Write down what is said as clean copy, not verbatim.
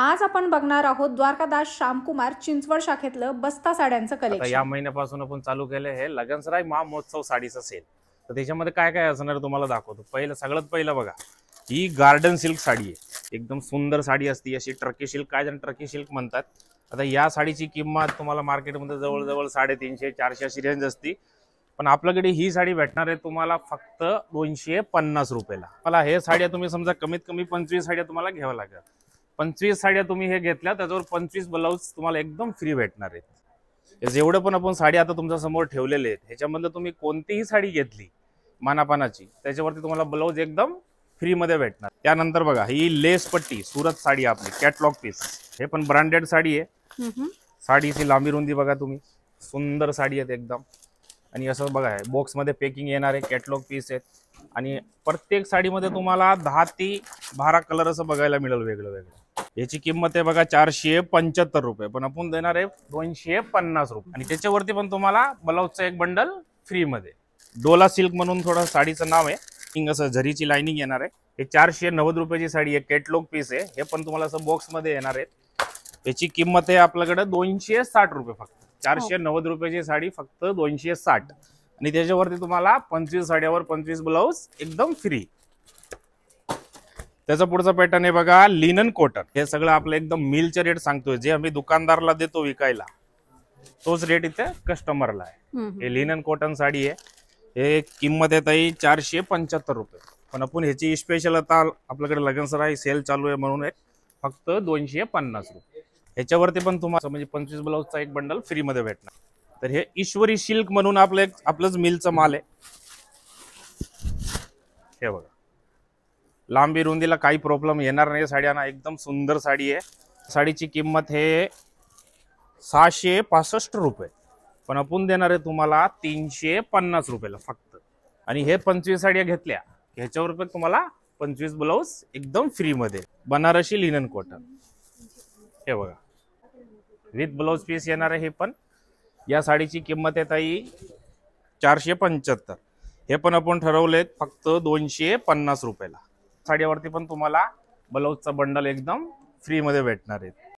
आज आपण बघणार आहोत द्वारकादास श्यामकुमार चिंचवड शाखेतलं बस्ता साड्यांचं कलेक्शन। या महिन्यापासून आपण चालू केले हे लगनसराय महामहोत्सव साडीचं सेल। तर त्याच्यामध्ये काय काय असणार तुम्हाला दाखवतो। सगळ्यात पहिलं बघा, ही गार्डन सिल्क साडी आहे। एकदम सुंदर साडी असते, अशी टर्की सिल्क, काय जण टर्की सिल्क म्हणतात। आता या साडीची किंमत तुम्हाला मार्केटमध्ये जवळजवळ 350-400 अशी रेंज असते, पण आपल्याकडे ही साडी भेटणार आहे तुम्हाला फक्त 250 रुपयाला। मला हे साड्या तुम्ही समजा कमीत कमी 25 साड्या तुम्हाला घ्यावं लागेल। 25 साड्या तुम्ही हे घेतल्या त्याच्यावर 25 ब्लाउज तुम्हाला एकदम फ्री भेटणार आहेत। जेवढं पण आपण साडी आता तुमच्या समोर ठेवलेले आहेत ह्याच्यामधलं तुम्ही कोणतीही साडी घेतली मानापानाची त्याच्यावरती तुम्हाला ब्लाउज एकदम फ्री मध्ये भेटणार। त्यानंतर बघा, ही लेस पट्टी सुरत साडी आपली कॅटलॉग पीस, हे पण ब्रँडेड साडी आहे। साडीची लांबी रुंदी बघा तुम्ही, सुंदर साडी आहे एकदम। आणि असं बघा, बॉक्स मध्ये पॅकिंग येणार आहे, कॅटलॉग पीस आहेत आणि प्रत्येक साडीमध्ये तुम्हाला 10 ते 12 कलर असं बघायला मिळेल वेगळं वेगळं। याची किंमत आहे बघा 475 रुपये, पण आपण देणार आहे 250 रुपये। आणि त्याच्यावरती पण तुम्हाला ब्लाउजचं एक बंडल फ्री मध्ये। डोला सिल्क म्हणून थोडं साडीचं नाव आहे, असं झरीची लाइनिंग येणार आहे। हे 490 रुपयाची साडी आहे, कॅटलॉग पीस आहे। हे पण तुम्हाला असं बॉक्स मध्ये येणार आहे। याची किंमत आहे आपल्याकडे 260 रुपये फक्त। 490 रुपयाची साडी फक्त 260, आणि त्याच्यावरती तुम्हाला 25 साड्यावर 25 ब्लाउज एकदम फ्री। त्याचा पुढचा पॅटर्न आहे बघा, लिनन कॉटन। हे सगळं आपलं एकदम मिलचे रेट सांगतोय, जे आम्ही दुकानदारला देतो विकायला तोच रेट इथे कस्टमरला आहे। हे लिनन कॉटन साडी आहे, हे किंमत आहे ताई 475 रुपये, पण आपण ह्याची स्पेशल आता आपल्याकडे लगनसराय सेल चालू आहे म्हणून फक्त 250 रुपये। ह्याच्यावरती पण तुम्हाला म्हणजे 25 ब्लाउजचा एक बंडल फ्री मध्ये भेटणार। तर हे ईश्वरी सिल्क म्हणून आपलंच मिलचं माल आहे। हे बघा, लांबी रुंदीला काही प्रॉब्लेम येणार नाही साड्यांना, एकदम सुंदर साडी आहे। साडीची किंमत हे 665 रुपये, पण आपण देणार आहे तुम्हाला 350 रुपयाला फक्त। आणि हे 25 साड्या घेतल्या ह्याच्यावर पण तुम्हाला 25 ब्लाउज एकदम फ्री मध्ये, बनारसी लिनन कॉटन। हे बघा, विथ ब्लाउज पीस येणार आहे। हे पण या साडीची किंमत आहे ताई 475, हे पण आपण ठरवलेत फक्त 250 रुपयाला। साडीवरती पण तुम्हाला ब्लाउजचा बंडल एकदम फ्री मध्ये भेटणार आहे।